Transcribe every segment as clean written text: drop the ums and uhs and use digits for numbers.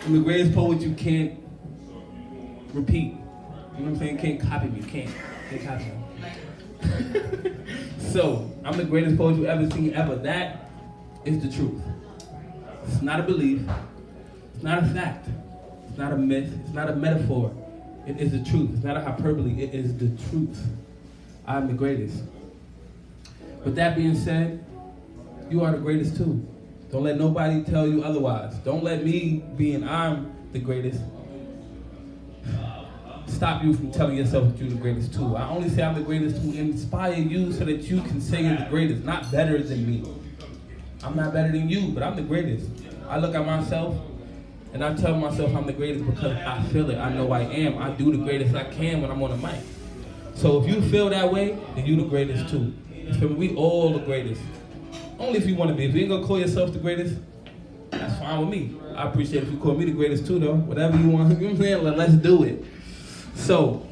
I'm the greatest poet you can't repeat. You know what I'm saying? Can't copy me. Can't copy me. So, I'm the greatest poet you ever seen ever. That is the truth. It's not a belief. It's not a fact. It's not a myth. It's not a metaphor. It is the truth. It's not a hyperbole. It is the truth. I'm the greatest. With that being said, you are the greatest too. Don't let nobody tell you otherwise. Don't let me, being I'm the greatest, stop you from telling yourself that you're the greatest too. I only say I'm the greatest to inspire you so that you can say you're the greatest, not better than me. I'm not better than you, but I'm the greatest. I look at myself and I tell myself I'm the greatest because I feel it. I know I am. I do the greatest I can when I'm on the mic. So if you feel that way, then you're the greatest too. You feel me? We all the greatest. Only if you want to be. If you ain't gonna call yourself the greatest, that's fine with me. I appreciate if you call me the greatest too though. Whatever you want, you know what I'm saying? Let's do it. So,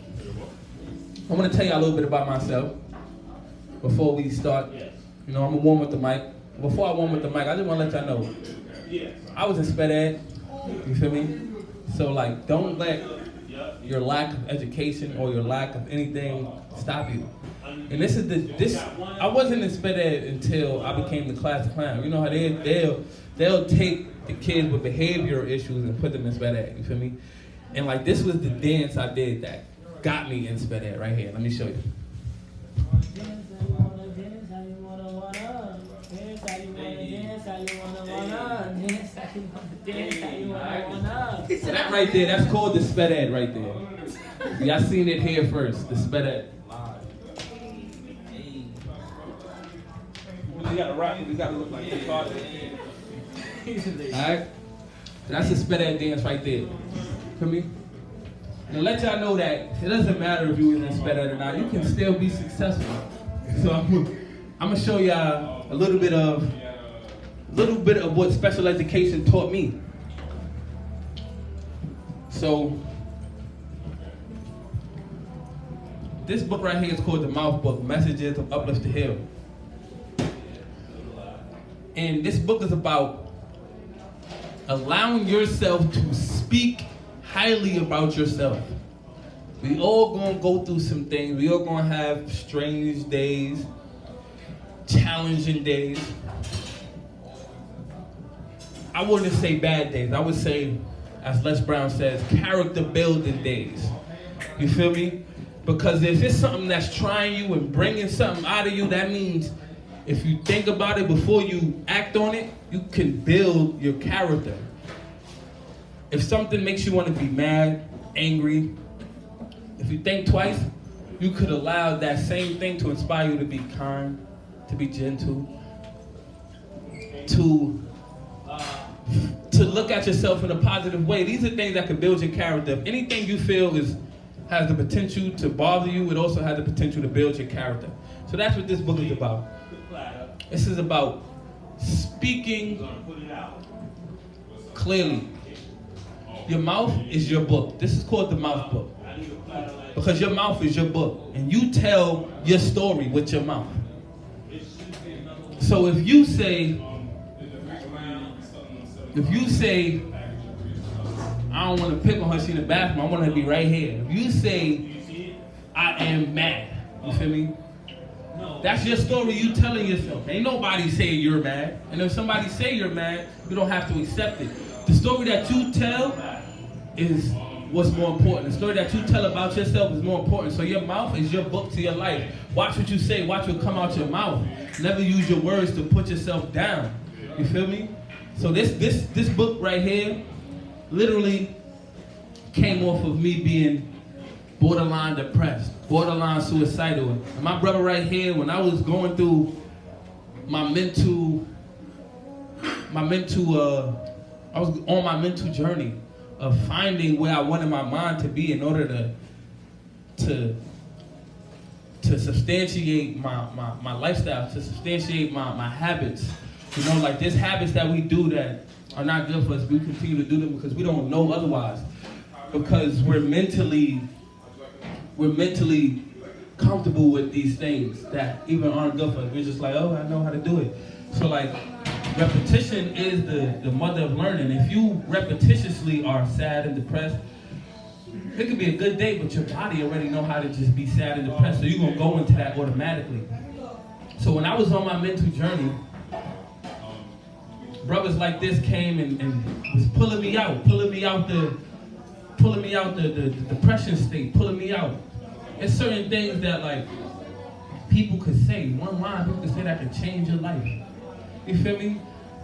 I'm gonna tell you a little bit about myself before we start. You know, I'm gonna warm up the mic. Before I warm up the mic, I just wanna let y'all know. I was in sped ed, you feel me? So like, don't let your lack of education or your lack of anything stop you. And I wasn't in sped ed until I became the class clown. You know how they'll take the kids with behavioral issues and put them in sped ed, you feel me? And like this was the dance I did that got me in sped ed right here. Let me show you. So that right there, that's called the sped ed right there. Y'all seen it here first, the sped ed. You gotta rock it, you gotta look like this hard. Alright? That's the sped ed dance right there. Feel me? And let y'all know that it doesn't matter if you was in sped ed or not, you can still be successful. So I'm gonna show y'all a little bit of what special education taught me. So this book right here is called the M.O.U.T.H book, Messages of Uplift to Heal. And this book is about allowing yourself to speak highly about yourself. We all gonna go through some things. We all gonna have strange days, challenging days. I wouldn't say bad days. I would say, as Les Brown says, character building days. You feel me? Because if it's something that's trying you and bringing something out of you, that means if you think about it before you act on it, you can build your character. If something makes you want to be mad, angry, if you think twice, you could allow that same thing to inspire you to be kind, to be gentle, to look at yourself in a positive way. These are things that can build your character. If anything you feel has the potential to bother you, it also has the potential to build your character. So that's what this book is about. This is about speaking clearly. Your mouth is your book. This is called the M.O.U.T.H book. Because your mouth is your book. And you tell your story with your mouth. So if you say, I don't want to pick on her, she in the bathroom, I want her to be right here. If you say, I am mad, you feel me? That's your story you telling yourself. Ain't nobody saying you're mad. And if somebody say you're mad, you don't have to accept it. The story that you tell is what's more important. The story that you tell about yourself is more important. So your mouth is your book to your life. Watch what you say. Watch what come out your mouth. Never use your words to put yourself down. You feel me? So this book right here literally came off of me being borderline depressed, borderline suicidal. And my brother right here, when I was going through I was on my mental journey of finding where I wanted my mind to be in order to substantiate my lifestyle, to substantiate my habits. You know, like there's habits that we do that are not good for us. We continue to do them because we don't know otherwise. Because we're mentally comfortable with these things that even aren't good for us. We're just like, oh, I know how to do it. So like, repetition is the mother of learning. If you repetitiously are sad and depressed, it could be a good day, but your body already know how to just be sad and depressed, so you're going to go into that automatically. So when I was on my mental journey, brothers like this came and was pulling me out the depression state, pulling me out. There's certain things that like people could say, one line people could say that could change your life. You feel me?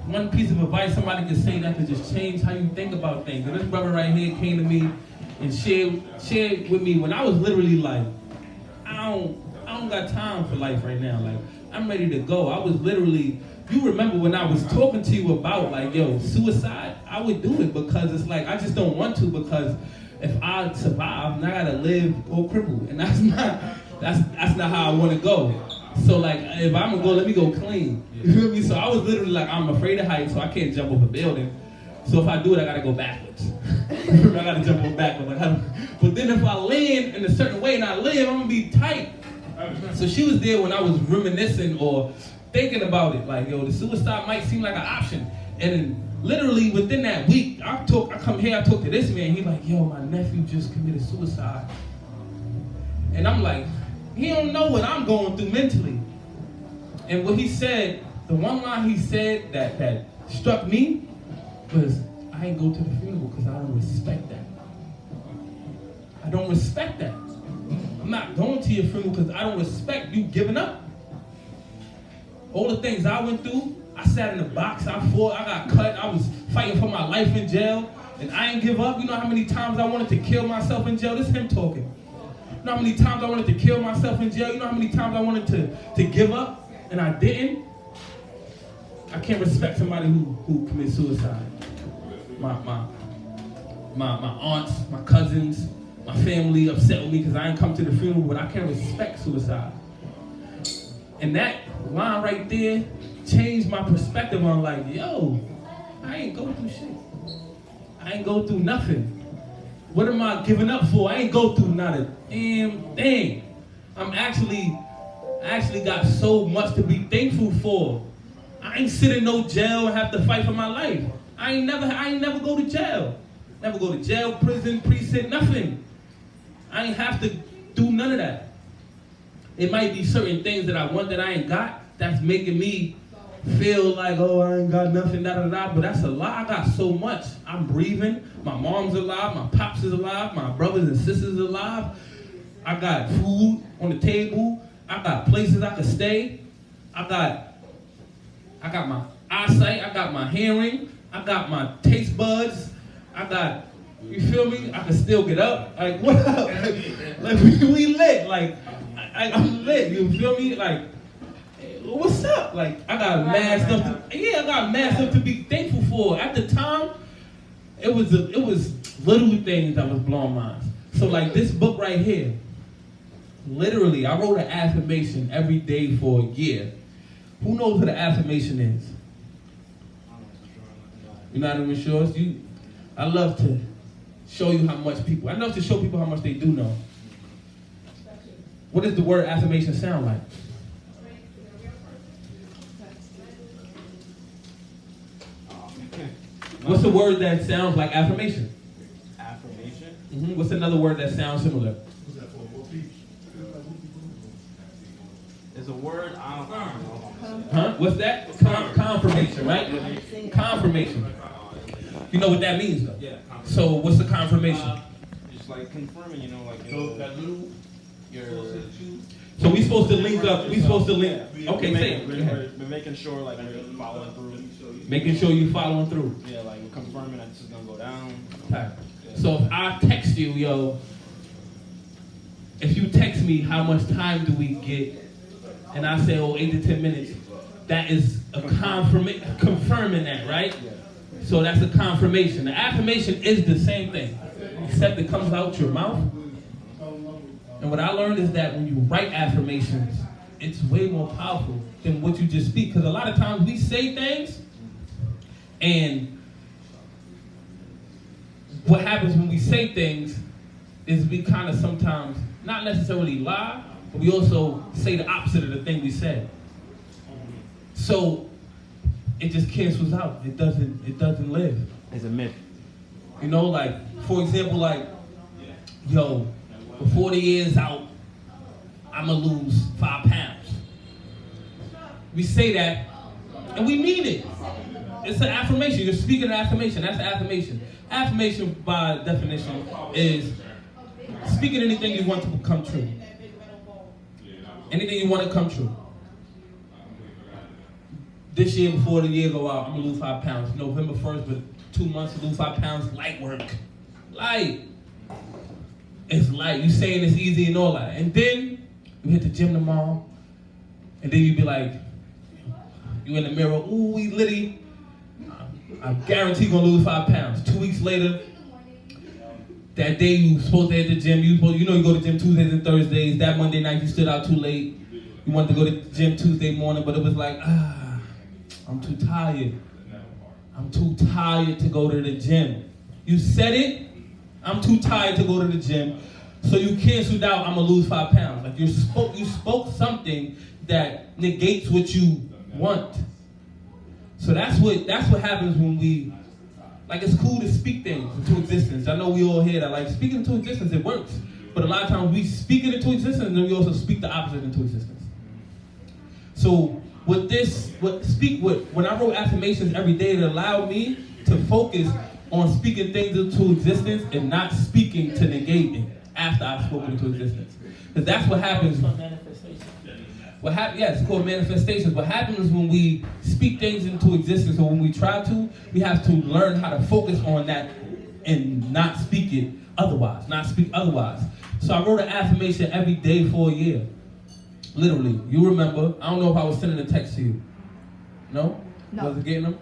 One piece of advice somebody could say that could just change how you think about things. And this brother right here came to me and shared with me when I was literally like, I don't got time for life right now. Like, I'm ready to go. I was literally, you remember when I was talking to you about like, yo, suicide, I would do it because it's like, I just don't want to, because if I survive, I gotta live or cripple. And that's not how I wanna go. So like, if I'm gonna go, let me go clean. You feel me? So I was literally like, I'm afraid of heights, so I can't jump off a building. So if I do it, I gotta go backwards. I gotta jump off backwards. But then if I land in a certain way and I live, I'm gonna be tight. So she was there when I was reminiscing or thinking about it. Like, yo, the suicide might seem like an option. And then literally within that week, I come here, I talk to this man. He's like, yo, my nephew just committed suicide. And I'm like, he don't know what I'm going through mentally. And what he said, the one line he said that struck me was, I ain't go to the funeral because I don't respect that. I don't respect that. I'm not going to your funeral because I don't respect you giving up. All the things I went through, I sat in the box, I fought, I got cut, I was fighting for my life in jail, and I ain't give up. You know how many times I wanted to kill myself in jail? This is him talking. You know how many times I wanted to kill myself in jail? You know how many times I wanted to give up, and I didn't? I can't respect somebody who commits suicide. My aunts, my cousins, my family upset with me because I ain't come to the funeral, but I can't respect suicide. And that line right there changed my perspective on like, yo, I ain't go through shit. I ain't go through nothing. What am I giving up for? I ain't go through not a damn thing. I actually got so much to be thankful for. I ain't sit in no jail and have to fight for my life. I ain't never go to jail. Never go to jail, prison, precinct, nothing. I ain't have to do none of that. It might be certain things that I want that I ain't got that's making me feel like, oh, I ain't got nothing, but that's a lie. I got so much. I'm breathing. My mom's alive. My pops is alive. My brothers and sisters are alive. I got food on the table. I got places I can stay. I got my eyesight. I got my hearing. I got my taste buds. I got, you feel me? I can still get up. Like, what up? Like we lit. Like, I'm lit. You feel me? Like, what's up? Like, I got mad stuff to be thankful for. At the time, it was little things that was blowing minds. So like this book right here, literally, I wrote an affirmation every day for a year. Who knows what an affirmation is? You're not even sure? I love to show you how much people, I love to show people how much they do know. What does the word affirmation sound like? What's the word that sounds like affirmation? Affirmation? Mm-hmm. What's another word that sounds similar? It's a word, I don't know. Huh? What's that? Confirmation, right? Confirmation. You know what that means, though? Yeah. So what's the confirmation? Just like confirming, So we supposed to link up. Okay, say it. We're making sure like we're following through. Making sure you're following through. Yeah, like we're confirming that this is gonna go down. Okay. So if I text you, yo, if you text me, how much time do we get? And I say, 8 to 10 minutes. That is a confirming that, right? Yeah. So that's a confirmation. The affirmation is the same thing, except it comes out your mouth. And what I learned is that when you write affirmations, it's way more powerful than what you just speak. Because a lot of times we say things, and what happens when we say things is we kind of sometimes not necessarily lie, but we also say the opposite of the thing we said. So it just cancels out. It doesn't live. It's a myth. You know, like, for example, like, yo, before the year's out, I'ma lose 5 pounds. We say that, and we mean it. It's an affirmation. You're speaking an affirmation. That's an affirmation. Affirmation, by definition, is speaking anything you want to become true. Anything you want to come true. This year, before the year go out, I'm gonna lose 5 pounds. November 1st, but 2 months to lose 5 pounds, light work. Light. It's light. You saying it's easy and all that. And then you hit the gym tomorrow, and then you be like, you in the mirror, ooh, we litty. I guarantee you're gonna lose 5 pounds. 2 weeks later, that day you supposed to hit the gym, you go to the gym Tuesdays and Thursdays. That Monday night you stood out too late. You wanted to go to the gym Tuesday morning, but it was like, I'm too tired. I'm too tired to go to the gym. You said it, I'm too tired to go to the gym. So you canceled out, I'm gonna lose 5 pounds. Like you spoke something that negates what you want. So that's what happens when we, like, it's cool to speak things into existence. I know we all hear that, like, speaking into existence, it works. But a lot of times we speak it into existence and then we also speak the opposite into existence. So when I wrote affirmations every day, it allowed me to focus on speaking things into existence and not speaking to negate it after I've spoken into existence. Because that's what happens. It's called manifestations. What happens when we speak things into existence, or when we try to, we have to learn how to focus on that and not speak it otherwise, not speak otherwise. So I wrote an affirmation every day for a year. Literally. You remember, I don't know if I was sending a text to you. No? No. Was it getting them?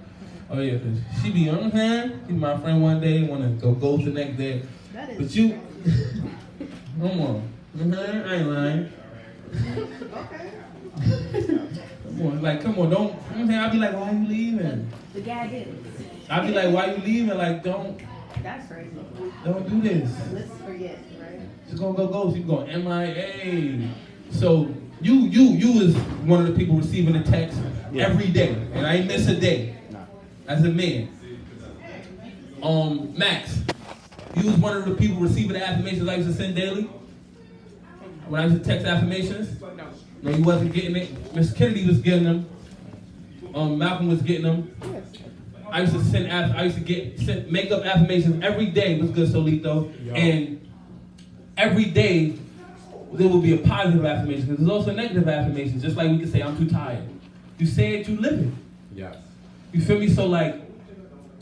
Oh yeah, because she be on hand. She's my friend one day, want to go ghost the next day. That is. But you, come on. I ain't lying. Okay. Come on, don't. I'll be like, why you leaving? The guy did it. I'll be like, why you leaving? Like, don't That's crazy. do this. Let's forget, right? She's gonna go ghost. You go MIA. So you is one of the people receiving the text every day, and I ain't miss a day. As a man. Max, you was one of the people receiving the affirmations I used to send daily? When I used to text affirmations? No, you wasn't getting it. Miss Kennedy was getting them. Malcolm was getting them. I used to send make up affirmations every day. What's good, Solito? And every day there will be a positive affirmation, because there's also negative affirmations. Just like we can say, I'm too tired. You say it, you live it. Yes. You feel me? So like,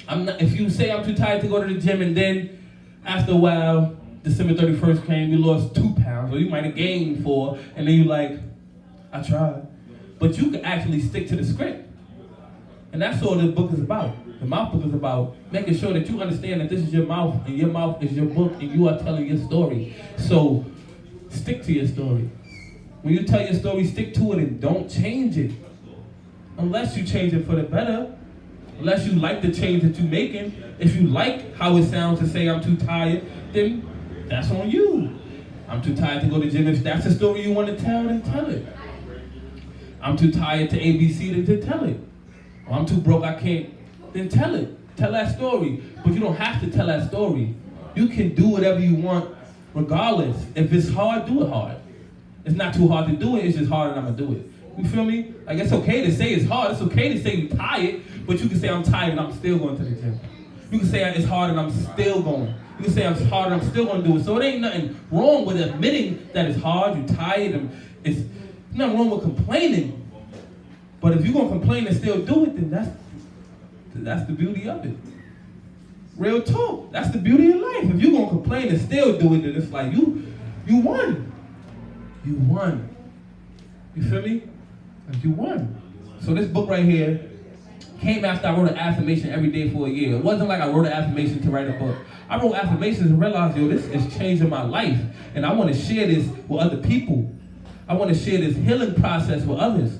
if you say I'm too tired to go to the gym, and then after a while, December 31st came, you lost 2 pounds, or you might have gained 4, and then you like, I tried. But you can actually stick to the script. And that's all the book is about. The mouth book is about making sure that you understand that this is your mouth, and your mouth is your book, and you are telling your story. So stick to your story. When you tell your story, stick to it and don't change it. Unless you change it for the better. Unless you like the change that you're making. If you like how it sounds to say I'm too tired, then that's on you. I'm too tired to go to the gym. If that's the story you want to tell, then tell it. I'm too tired to ABC, then tell it. Or I'm too broke, I can't, then tell it. Tell that story. But you don't have to tell that story. You can do whatever you want regardless. If it's hard, do it hard. It's not too hard to do it, it's just hard and I'm going to do it. You feel me? Like, it's okay to say it's hard. It's okay to say you're tired, but you can say I'm tired and I'm still going to the gym. You can say it's hard and I'm still going. You can say I'm hard and I'm still going to do it. So it ain't nothing wrong with admitting that it's hard, you're tired, and it's nothing wrong with complaining. But if you're going to complain and still do it, then that's the beauty of it. Real talk. That's the beauty of life. If you're going to complain and still do it, then it's like you won. You won. You feel me? Like, you won. So this book right here came after I wrote an affirmation every day for a year. It wasn't like I wrote an affirmation to write a book. I wrote affirmations and realized, yo, this is changing my life. And I want to share this with other people. I want to share this healing process with others.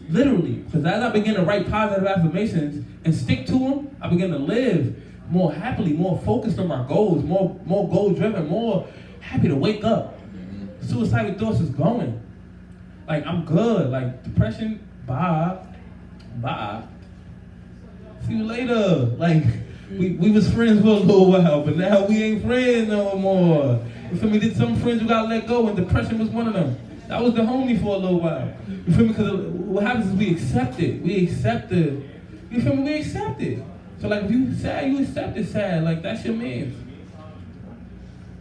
Literally. Because as I begin to write positive affirmations and stick to them, I begin to live more happily, more focused on my goals, more goal-driven, more happy to wake up. Suicidal thoughts is going. Like, I'm good. Like, depression, bye. See you later. Like, we was friends for a little while, but now we ain't friends no more. You feel me? Did some friends who got let go, and depression was one of them. That was the homie for a little while. You feel me? Because what happens is we accept it. We accept it. You feel me? We accept it. So like if you sad, you accept it sad. Like that's your man.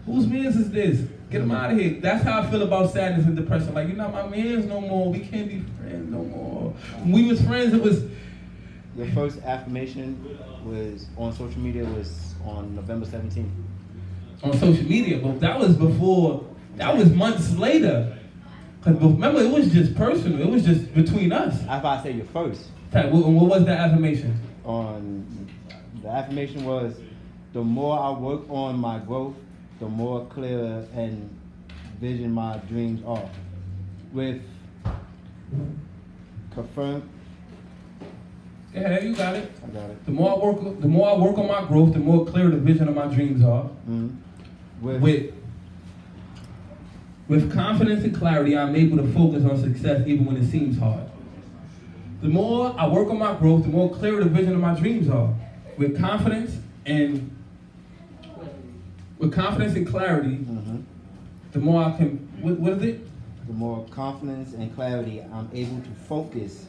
Whose man's is this? Get him out of here. That's how I feel about sadness and depression. Like, you're not my mans no more. We can't be friends no more. When we was friends, it was... Your first affirmation was on social media was on November 17th. On social media, but that was before, that was months later. Because remember, it was just personal. It was just between us. That's why I say your first. What was that affirmation? The affirmation was, the more I work on my growth, the more clear and vision my dreams are. With confirm. Yeah, you got it. I got it. The more I work on my growth, the more clear the vision of my dreams are. Mm-hmm. With confidence and clarity, I'm able to focus on success even when it seems hard. The more I work on my growth, the more clear the vision of my dreams are. With confidence and clarity, the more I can, what is it? The more confidence and clarity I'm able to focus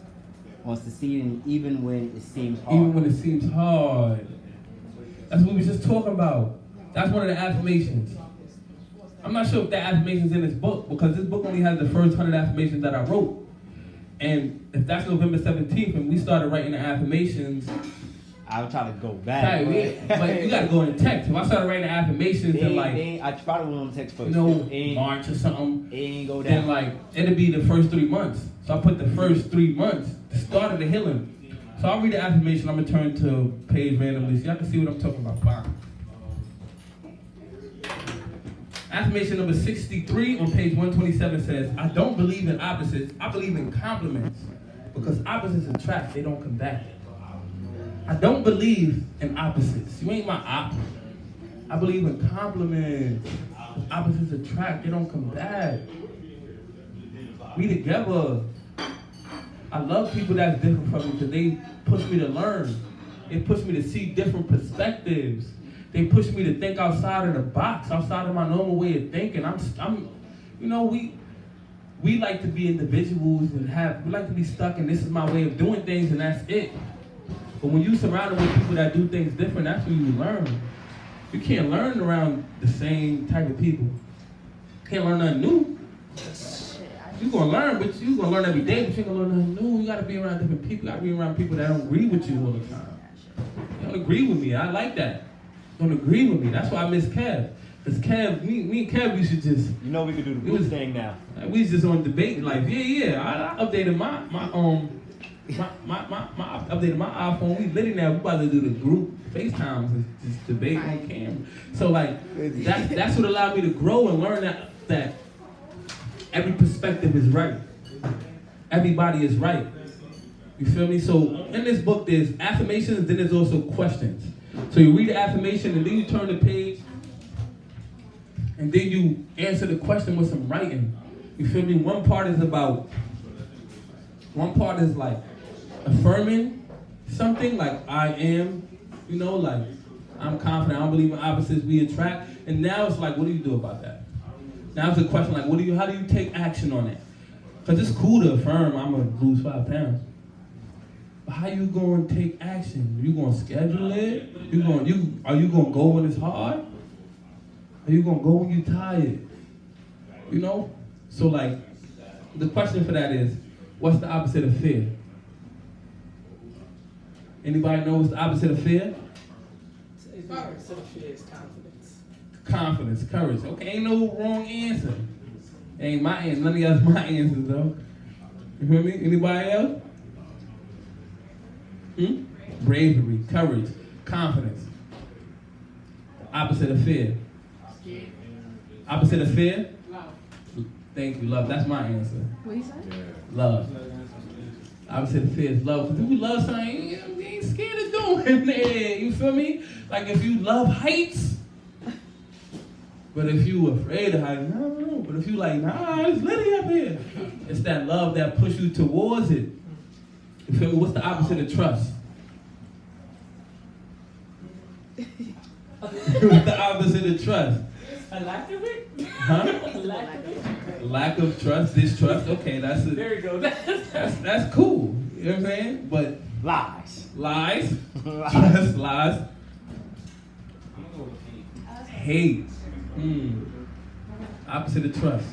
on succeeding even when it seems hard. Even when it seems hard. That's what we were just talking about. That's one of the affirmations. I'm not sure if that affirmation's in this book, because this book only has the first 100 affirmations that I wrote. And if that's November 17th and we started writing the affirmations, I'll try to go back. But you gotta go in the text. If I started writing the affirmations and like, I probably went on the text first. March or something, it ain't go down. then like, it'll be the first 3 months. So I put the first 3 months, the start of the healing. So I'll read the affirmation, I'm gonna turn to page randomly so y'all can see what I'm talking about. Fine. Affirmation number 63 on page 127 says, I don't believe in opposites, I believe in compliments. Because opposites attract, they don't combat. I don't believe in opposites. You ain't my op. I believe in compliments. Opposites attract, they don't combat. We together. I love people that's different from me because they push me to learn. They push me to see different perspectives. They push me to think outside of the box, outside of my normal way of thinking. We like to be individuals and we like to be stuck and this is my way of doing things and that's it. But when you surrounded with people that do things different, that's when you learn. You can't learn around the same type of people. You can't learn nothing new. You're gonna learn, but you're gonna learn every day, but you're gonna learn nothing new. You gotta be around different people. You gotta be around people that don't agree with you all the time. They don't agree with me. I like that. Don't agree with me. That's why I miss Kev. Because Kev, me and Kev, we should just... You know we could do the blue thing now. We was just on debate, like, I updated my updated my iPhone. We literally now, we about to do the group FaceTimes and just debate on camera. So like, that's what allowed me to grow and learn that every perspective is right. Everybody is right. You feel me? So in this book, there's affirmations, then there's also questions. So you read the affirmation and then you turn the page and then you answer the question with some writing. You feel me? One part is like affirming something, like I am, like I'm confident, I don't believe in opposites, we attract. And now it's like, what do you do about that? Now it's a question like, how do you take action on it? Because it's cool to affirm, I'm gonna lose 5 pounds. But how you gonna take action? You gonna schedule it? Are you gonna go when it's hard? Are you gonna go when you're tired? So like, the question for that is, what's the opposite of fear? Anybody know what's the opposite of fear? The opposite of fear is confidence. Confidence, courage. Okay, ain't no wrong answer. Ain't my answer. None of y'all's my answers though. You feel me? Anybody else? Bravery, courage, confidence. Opposite of fear. Opposite of fear? Love. Thank you, love. That's my answer. What you say? Love. Opposite of fear is love. Because if you love something, you ain't scared of doing it. You feel me? Like if you love heights, but if you afraid of heights, no. But if you like, nah, it's litty up here. It's that love that push you towards it. You feel me? What's the opposite of trust? What's the opposite of trust? A lack of it? Huh? A lack of it? Lack of trust, distrust. Okay, that's it. There you go. That's cool. You know what I'm saying? But Lies. lies, trust, lies, I'm gonna go with hate. hate. Opposite of trust.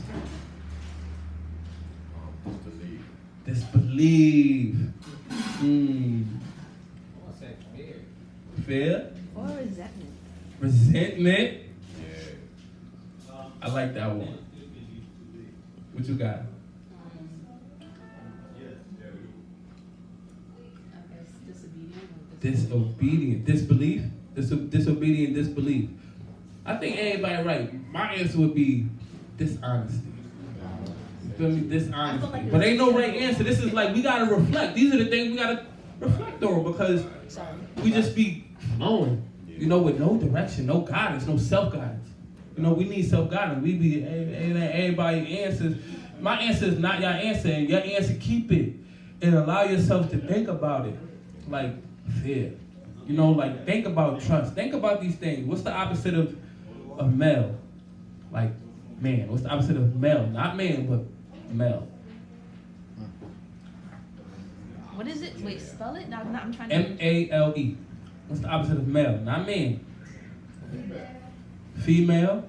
Disbelief. What's that? Fear. Fear. Or resentment. Resentment. I like that one. What you got? Disobedient. Disbelief. Disobedient disbelief. I think everybody right. My answer would be dishonesty. You feel me? Dishonesty. like But ain't no right answer. This is like we gotta reflect. These are the things we gotta reflect on because we just be flowing. You know, with no direction, no guidance, no self-guidance. You know, we need self-guidance. We be everybody answers. My answer is not your answer, and your answer keep it. And allow yourself to think about it. Like fear. You know, like think about trust. Think about these things. What's the opposite of male? Like man. What's the opposite of male? Not man, but male. What is it? Wait, spell it? No, I'm trying to. M-A-L-E. What's the opposite of male? Not man. Female.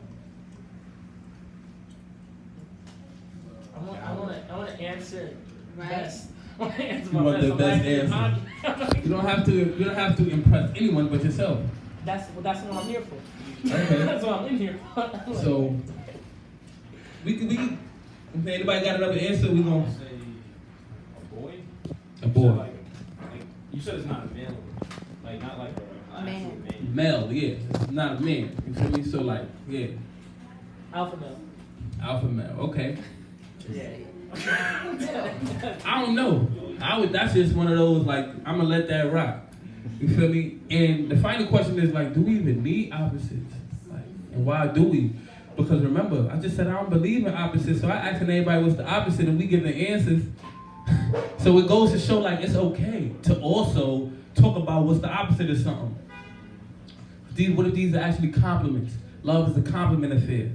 I want to answer Right. best. I want to answer You my want the best answer. You don't have to impress anyone but yourself. That's what I'm here for. Okay. That's what I'm in here for. So we can. If anybody got another answer, we I'm gonna gonna say a boy. a boy. Like, you said it's not a male. Like not like a Man. actual man. Male, yeah, it's not a man. You feel me? So like, yeah, Alpha male. alpha male. Okay. Yeah. I don't know. That's just one of those like I'm gonna let that rock. You feel me? And the final question is like, do we even need opposites? Like, and why do we? Because remember, I just said I don't believe in opposites, so I asking everybody what's the opposite, and we give the answers. So it goes to show like it's okay to also talk about what's the opposite of something. What if these are actually compliments? Love is a compliment affair.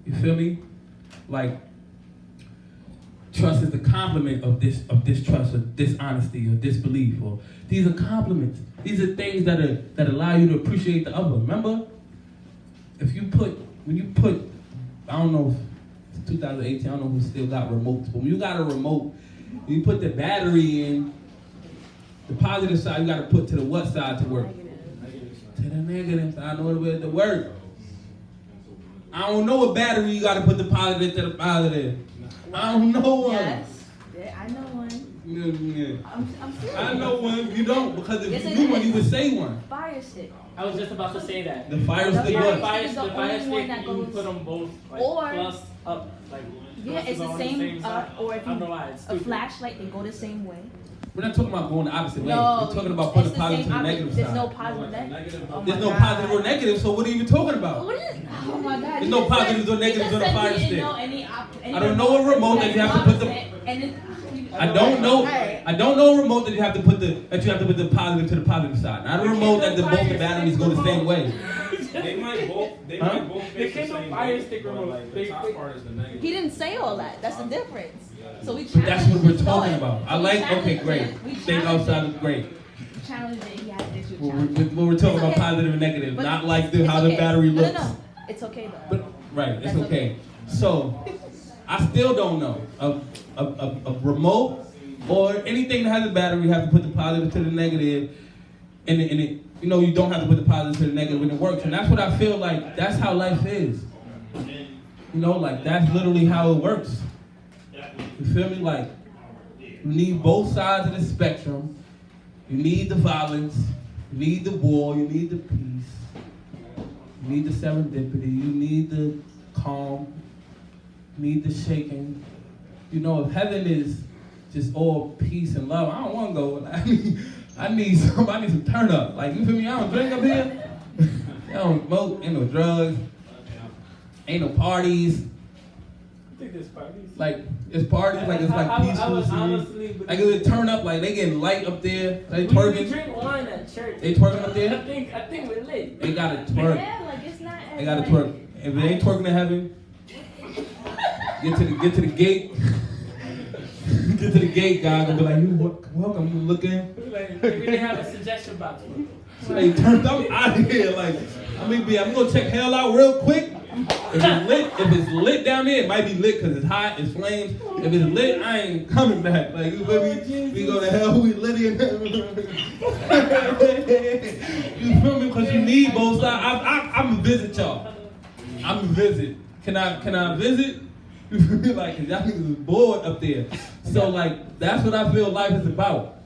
You feel me? Like trust is the complement of distrust or dishonesty or disbelief. Or these are compliments. These are things that allow you to appreciate the other. Remember, when you put, I don't know, it's 2018. I don't know who still got remotes, but when you got a remote, when you put the battery in, the positive side you got to put to the what side to work? To the negative side. I know where to work. I don't know what battery you got to put the positive to the positive. I don't know one. Yes. Yeah, I know one. Yeah. I'm serious. I know one. You don't, because if Yes, you it knew one, is. you would say one. Fire stick. I was just about to say that. The fire The stick fire what? stick. Fire, is the the fire only one stick, that you goes- put them both like Or- plus up, like. Yeah, plus it's the on same side. or if I don't know you why it's a stupid. flashlight, they go the same way. We're not talking about going the opposite way. No, We're talking about putting it's the positive to the same negative opposite. side. There's no positive negative. Oh There's my no God. positive or negative, so what are you even talking about? What is? Oh my God. There's you no just said- positives or negatives you on just a said fire you didn't stick. know any I don't know a remote that you have to put the. And it, I don't know. Hey. I don't know a remote that you have to put the positive to the positive side. Not a remote that both the batteries go the same way. They might both. They Huh? might both They face the came up same fire way, stick but, remote. like, They- the top part is the negative. He didn't say all that. That's the difference. So we But that's what we're challenged talking his about. I thought. like. We Okay, challenged great. it. We Think challenged outside it. is great. Challenged it. He had an issue. When challenged we're talking about okay. positive and negative, But not like it's how the okay. battery No, looks. no. It's okay though. But right, it's That's okay. So I still don't know a remote or anything that has a battery. You have to put the positive to the negative, and it you know you don't have to put the positive to the negative when it works. And that's what I feel like. That's how life is. You know, like that's literally how it works. You feel me? Like you need both sides of the spectrum. You need the violence. You need the war. You need the peace. You need the serendipity. You need the calm. You need the shaking. You know, if heaven is just all peace and love, I don't want to go. I need some turn up. Like, you feel me? I don't drink up here. I don't smoke. Ain't no drugs. Ain't no parties. think there's parties. Like it's parties, like it's like I peaceful. would scene. honestly Like it would turn up, like they getting light up there. They we twerking. drink wine at church. They twerking up there. I think we're lit. They gotta twerk. Yeah, like it's not. They gotta like, twerk. If it ain't twerking in heaven, get to the gate. Get to the gate, God, and be like, you welcome, you looking. Like, maybe they have a suggestion box. So they turned up out of here. Like, I'm gonna check hell out real quick. If it's lit down there, it might be lit because it's hot, it's flames. If it's lit, I ain't coming back. Like, you feel me? We go to hell, we lit in heaven. You feel me? Because you need both sides. I'm gonna visit y'all. I'm gonna visit. Can I visit? You feel me? Like, cause y'all niggas is bored up there. So like, that's what I feel life is about.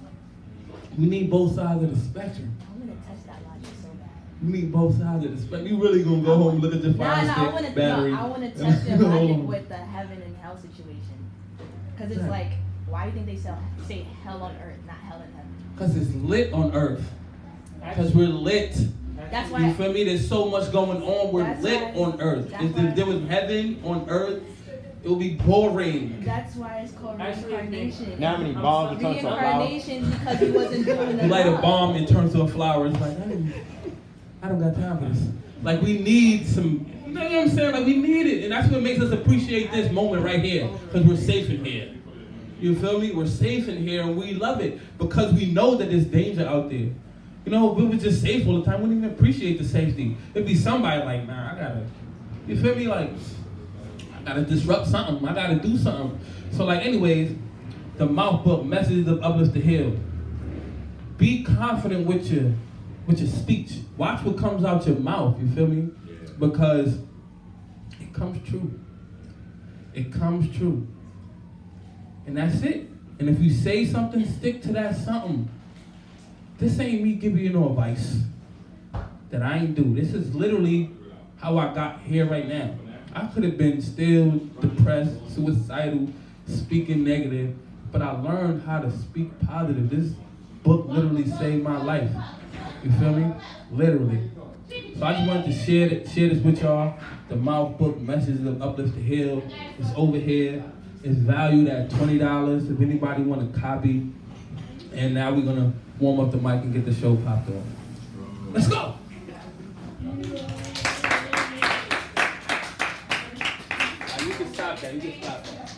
We need both sides of the spectrum. I'm gonna touch that logic so bad. You need both sides of the spectrum. You really gonna go home and look at your fire I stick, wanna battery. I wanna touch their logic with the heaven and hell situation. Cause it's like, why do you think they say hell on earth, not hell in heaven? Cause it's lit on earth. Cause we're lit. That's You why. feel me? There's so much going on. We're That's lit why- on earth. that's If why- there was heaven on earth, it would be boring. That's why it's called Actually, reincarnation. Now how many balls it turns to a flower? Reincarnation because he wasn't doing the You light a job. bomb, it turns to a flower. It's like, I don't got time for this. Like, we need some, you know what I'm saying? Like, we need it. And that's what makes us appreciate this moment right here. Because we're safe in here. You feel me? We're safe in here and we love it. Because we know that there's danger out there. You know, if we were just safe all the time, we wouldn't even appreciate the safety. It'd be somebody like, nah, I gotta, you feel me? Like, I gotta disrupt something. I gotta do something. So like, anyways, the mouth book, Messages of Uplift to Heal. Be confident with your speech. Watch what comes out your mouth, you feel me? Because it comes true. It comes true. And that's it. And if you say something, stick to that something. This ain't me giving you no advice that I ain't do. This is literally how I got here right now. I could have been still depressed, suicidal, speaking negative, but I learned how to speak positive. This book literally saved my life. You feel me? Literally. So I just wanted to share this with y'all. The Mouth book, Messages of Uplift to Heal. It's over here. It's valued at $20 if anybody want a copy. And now we're gonna warm up the mic and get the show popped off. Let's go! You can stop that.